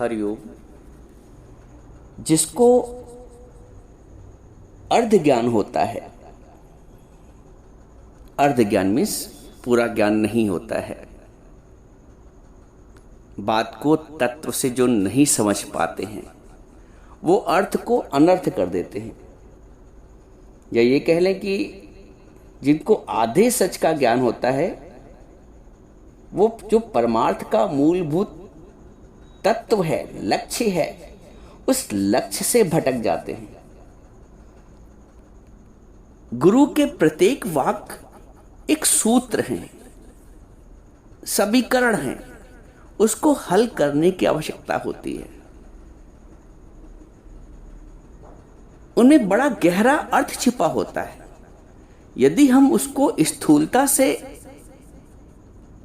हरिओम। जिसको अर्ध ज्ञान होता है, अर्ध ज्ञान मीन्स पूरा ज्ञान नहीं होता है, बात को तत्व से जो नहीं समझ पाते हैं वो अर्थ को अनर्थ कर देते हैं। या ये कह लें कि जिनको आधे सच का ज्ञान होता है वो जो परमार्थ का मूलभूत तत्व है, लक्ष्य है, उस लक्ष्य से भटक जाते हैं। गुरु के प्रत्येक वाक्य एक सूत्र हैं, समीकरण हैं, उसको हल करने की आवश्यकता होती है। उनमें बड़ा गहरा अर्थ छिपा होता है। यदि हम उसको स्थूलता से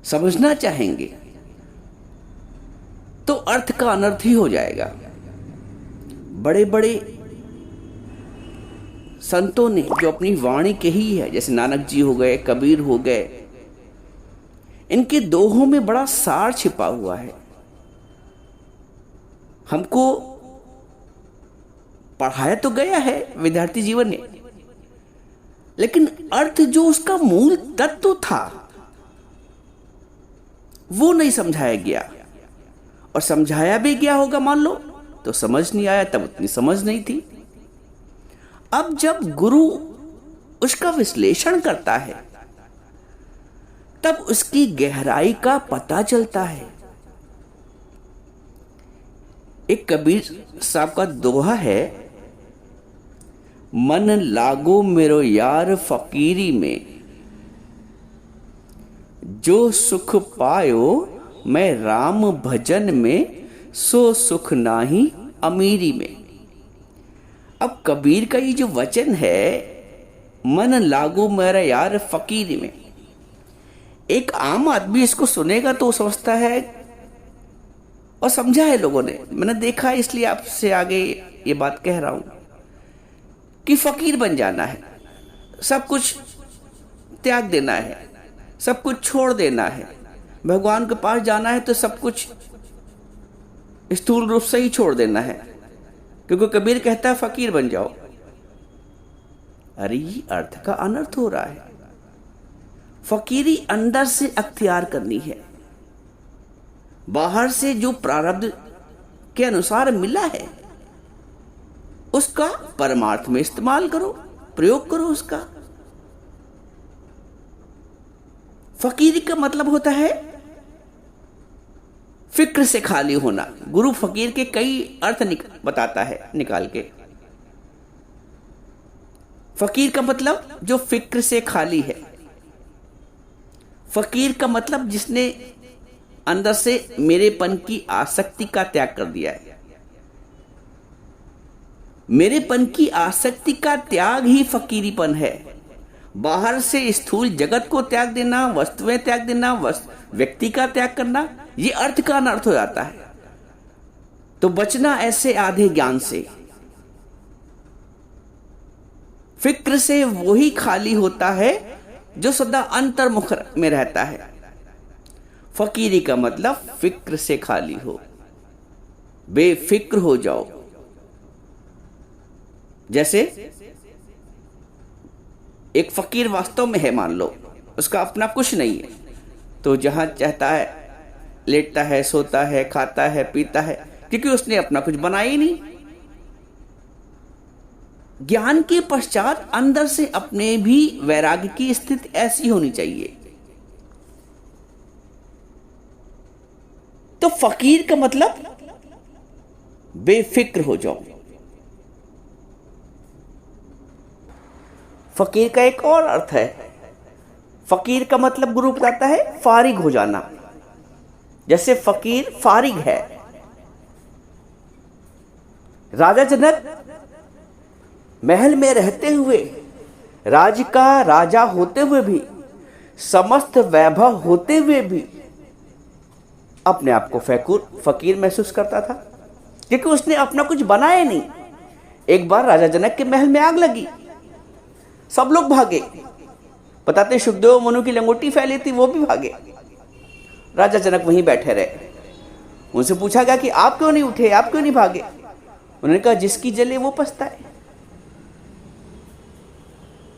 समझना चाहेंगे तो अर्थ का अनर्थ ही हो जाएगा। बड़े बड़े संतों ने जो अपनी वाणी कही है, जैसे नानक जी हो गए, कबीर हो गए, इनके दोहों में बड़ा सार छिपा हुआ है। हमको पढ़ाया तो गया है विद्यार्थी जीवन ने, लेकिन अर्थ जो उसका मूल तत्व था वो नहीं समझाया गया। और समझाया भी गया होगा मान लो तो समझ नहीं आया, तब उतनी समझ नहीं थी। अब जब गुरु उसका विश्लेषण करता है तब उसकी गहराई का पता चलता है। एक कबीर साहब का दोहा है, मन लागो मेरो यार फकीरी में, जो सुख पायो मैं राम भजन में, सो सुख नाही अमीरी में। अब कबीर का ये जो वचन है, मन लागो मेरा यार फकीरी में, एक आम आदमी इसको सुनेगा तो समझता है और समझा है लोगों ने, मैंने देखा है, इसलिए आपसे आगे ये बात कह रहा हूं कि फकीर बन जाना है, सब कुछ त्याग देना है, सब कुछ छोड़ देना है, भगवान के पास जाना है तो सब कुछ स्थूल रूप से ही छोड़ देना है, क्योंकि कबीर कहता है फकीर बन जाओ। अरे ये अर्थ का अनर्थ हो रहा है। फकीरी अंदर से अख्तियार करनी है, बाहर से जो प्रारब्ध के अनुसार मिला है उसका परमार्थ में इस्तेमाल करो, प्रयोग करो उसका। फकीरी का मतलब होता है फिक्र से खाली होना। गुरु फकीर के कई अर्थ बताता है निकाल के। फकीर का मतलब जो फिक्र से खाली है। फकीर का मतलब जिसने अंदर से मेरेपन की आसक्ति का त्याग कर दिया है। मेरेपन की आसक्ति का त्याग ही फकीरीपन है। बाहर से स्थूल जगत को त्याग देना, वस्तुएं त्याग देना, व्यक्ति का त्याग करना, ये अर्थ का अनर्थ हो जाता है। तो बचना ऐसे आधे ज्ञान से। फिक्र से वही खाली होता है जो सदा अंतर्मुख में रहता है। फकीरी का मतलब फिक्र से खाली हो, बेफिक्र हो जाओ। जैसे एक फकीर वास्तव में है, मान लो उसका अपना कुछ नहीं है, तो जहां चाहता है लेटता है, सोता है, खाता है, पीता है, क्योंकि उसने अपना कुछ बनाया ही नहीं। ज्ञान के पश्चात अंदर से अपने भी वैराग्य की स्थिति ऐसी होनी चाहिए। तो फकीर का मतलब बेफिक्र हो जाओ। फकीर का एक और अर्थ है। फकीर का मतलब गुरु बताता है फारिग हो जाना। जैसे फकीर फारिग है। राजा जनक महल में रहते हुए, राज्य का राजा होते हुए भी, समस्त वैभव होते हुए भी अपने आप को फकीर महसूस करता था, क्योंकि उसने अपना कुछ बनाया नहीं। एक बार राजा जनक के महल में आग लगी, सब लोग भागे। बताते सुखदेव मनु की लंगोटी फैली थी, वो भी भागे। राजा जनक वहीं बैठे रहे। उनसे पूछा गया कि आप क्यों नहीं उठे, आप क्यों नहीं भागे? उन्होंने कहा जिसकी जले वो पछताए।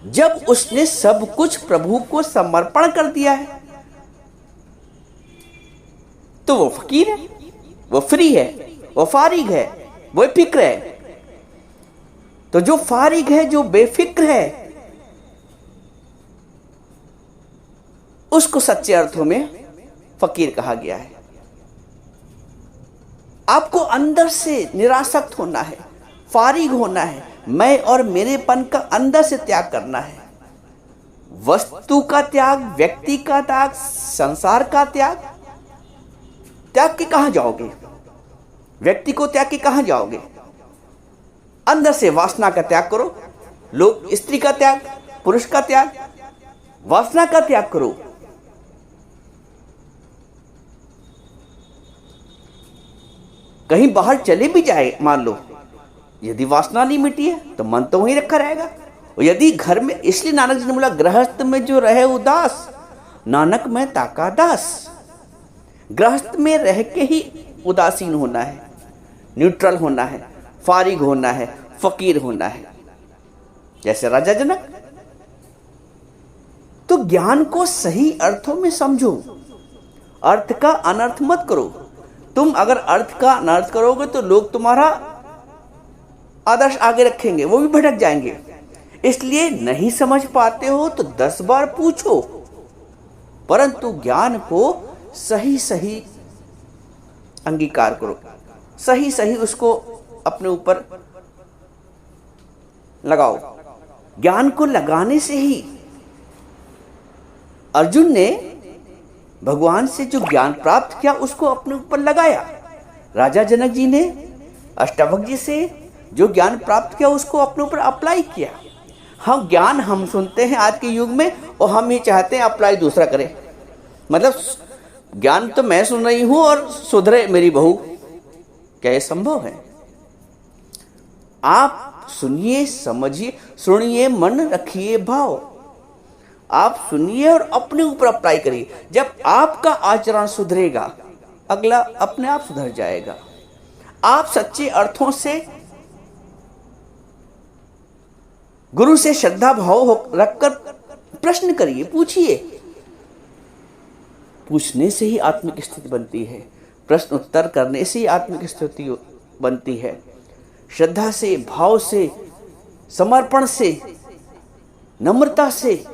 जब उसने सब कुछ प्रभु को समर्पण कर दिया है तो वो फकीर है, वो फ्री है, वो फारिग है, वो बेफिक्र है। तो जो फारिग है, जो बेफिक्र है, उसको सच्चे अर्थों में फकीर कहा गया है। आपको अंदर से निरासक्त होना है, फारिग होना है, मैं और मेरेपन का अंदर से त्याग करना है। वस्तु का त्याग, व्यक्ति का त्याग, संसार का त्याग के कहां जाओगे? व्यक्ति को त्याग के कहां जाओगे? अंदर से वासना का त्याग करो। लोग स्त्री का त्याग, पुरुष का त्याग, वासना का त्याग करो। कहीं बाहर चले भी जाए, मान लो, यदि वासना नहीं मिटी है तो मन तो वहीं रखा रहेगा। और यदि घर में, इसलिए नानक जी ने बोला गृहस्थ में जो रहे उदास, नानक में ताका दास। गृहस्थ में रह के ही उदासीन होना है, न्यूट्रल होना है, फारिग होना है, फकीर होना है, जैसे राजा जनक। तो ज्ञान को सही अर्थों में समझो, अर्थ का अनर्थ मत करो। तुम अगर अर्थ का अनर्थ करोगे तो लोग तुम्हारा आदर्श आगे रखेंगे, वो भी भटक जाएंगे। इसलिए नहीं समझ पाते हो तो 10 बार पूछो, परंतु ज्ञान को सही सही अंगीकार करो, सही सही उसको अपने ऊपर लगाओ। ज्ञान को लगाने से ही अर्जुन ने भगवान से जो ज्ञान प्राप्त किया उसको अपने ऊपर लगाया। राजा जनक जी ने अष्टावक्र जी से जो ज्ञान प्राप्त किया उसको अपने ऊपर अप्लाई किया। हम ज्ञान हम सुनते हैं आज के युग में और हम ये चाहते हैं अप्लाई दूसरा करे। मतलब ज्ञान तो मैं सुन रही हूं और सुधरे मेरी बहू, क्या ये संभव है? आप सुनिए, समझिए, सुनिए, मन रखिए भाव। आप सुनिए और अपने ऊपर अप्लाई करिए। जब आपका आचरण सुधरेगा, अगला अपने आप सुधर जाएगा। आप सच्चे अर्थों से गुरु से श्रद्धा भाव रखकर प्रश्न करिए, पूछिए। पूछने से ही आत्मिक स्थिति बनती है, प्रश्न उत्तर करने से ही आत्मिक स्थिति बनती है। श्रद्धा से, भाव से, समर्पण से, नम्रता से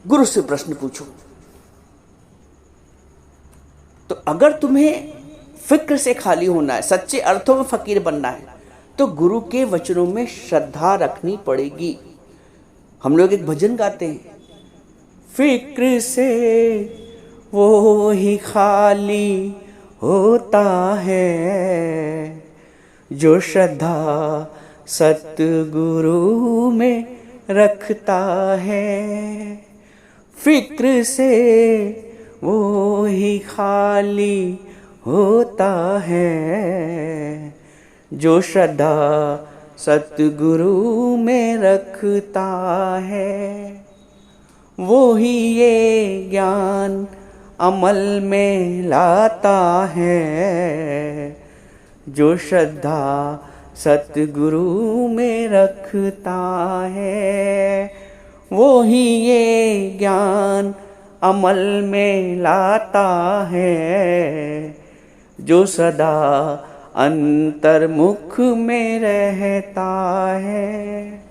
गुरु से प्रश्न पूछो। तो अगर तुम्हें फिक्र से खाली होना है, सच्चे अर्थों में फकीर बनना है, तो गुरु के वचनों में श्रद्धा रखनी पड़ेगी। हम लोग एक भजन गाते हैं, फिक्र से वो ही खाली होता है जो श्रद्धा सतगुरु में रखता है। फिक्र से वो ही खाली होता है जो श्रद्धा सतगुरु में रखता है। वो ही ये ज्ञान अमल में लाता है जो श्रद्धा सतगुरु में रखता है। वो ही ये ज्ञान अमल में लाता है जो सदा अंतर्मुख में रहता है।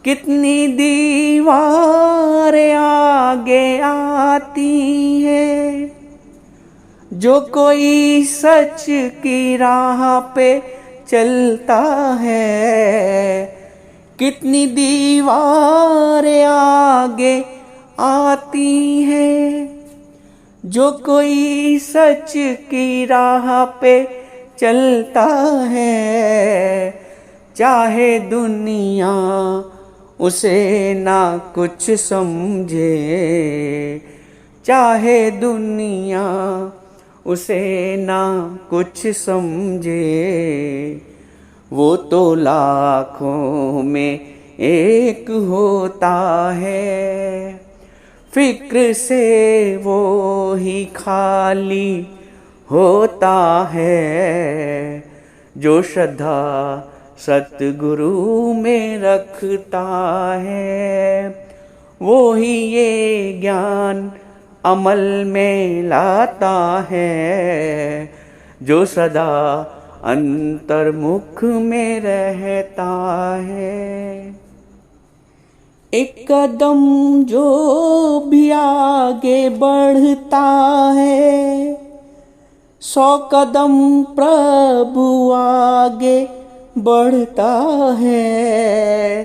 कितनी दीवारें आगे आती है, जो कोई सच की राह पे चलता है। कितनी दीवारें आगे आती हैं, जो कोई सच की राह पे चलता है। चाहे दुनिया उसे ना कुछ समझे, चाहे दुनिया उसे ना कुछ समझे, वो तो लाखों में एक होता है। फिक्र से वो ही खाली होता है, जो श्रद्धा सतगुरु में रखता है। वो ही ये ज्ञान अमल में लाता है, जो सदा अंतर्मुख में रहता है। एक कदम जो भी आगे बढ़ता है, 100 कदम प्रभु आगे बढ़ता है।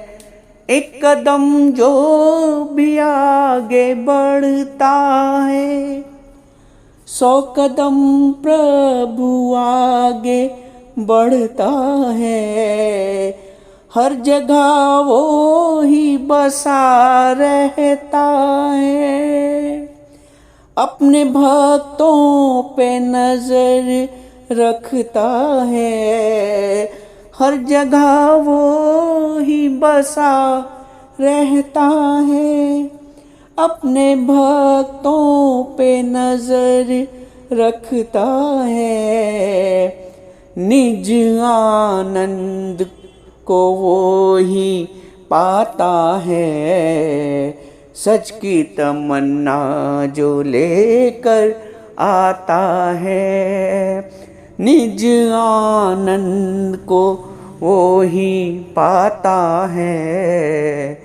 एक कदम जो भी आगे बढ़ता है, 100 कदम प्रभु आगे बढ़ता है। हर जगह वो ही बसा रहता है, अपने भक्तों पे नजर रखता है। हर जगह वो ही बसा रहता है, अपने भक्तों पे नजर रखता है। निज आनंद को वो ही पाता है, सच की तमन्ना जो लेकर आता है। निज आनंद को वो ही पाता है,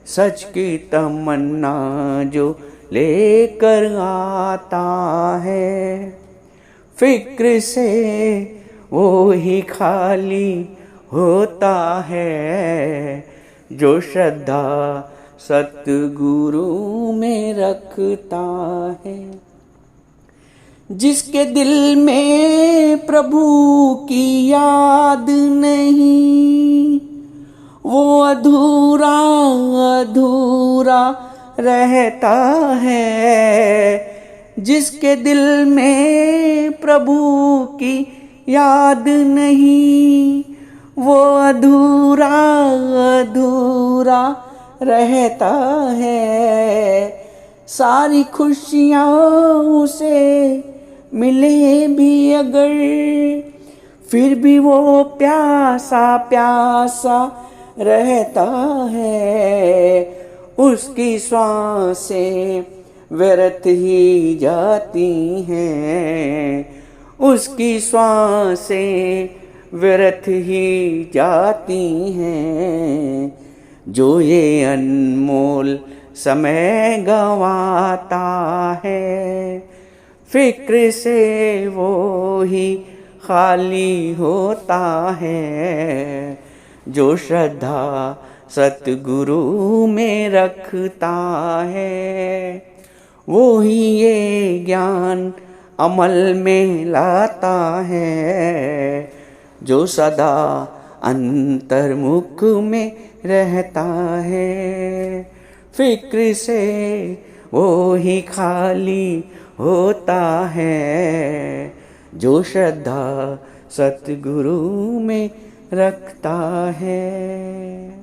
सच की तमन्ना जो लेकर आता है। फिक्र से वो ही खाली होता है, जो श्रद्धा सतगुरु में रखता है। जिसके दिल में प्रभु की याद नहीं, वो अधूरा अधूरा रहता है। जिसके दिल में प्रभु की याद नहीं, वो अधूरा अधूरा रहता है। सारी खुशियाँ उसे मिले भी अगर, फिर भी वो प्यासा प्यासा रहता है। उसकी सांसें व्यर्थ ही जाती हैं, उसकी सांसें व्यर्थ ही जाती हैं। जो ये अनमोल समय गंवाता है, फिक्र से वो ही खाली होता है। जो श्रद्धा सतगुरु में रखता है, वो ही ये ज्ञान अमल में लाता है। जो सदा अंतर्मुख में रहता है, फिक्र से वो ही खाली होता है। जो श्रद्धा सतगुरु में रखता है।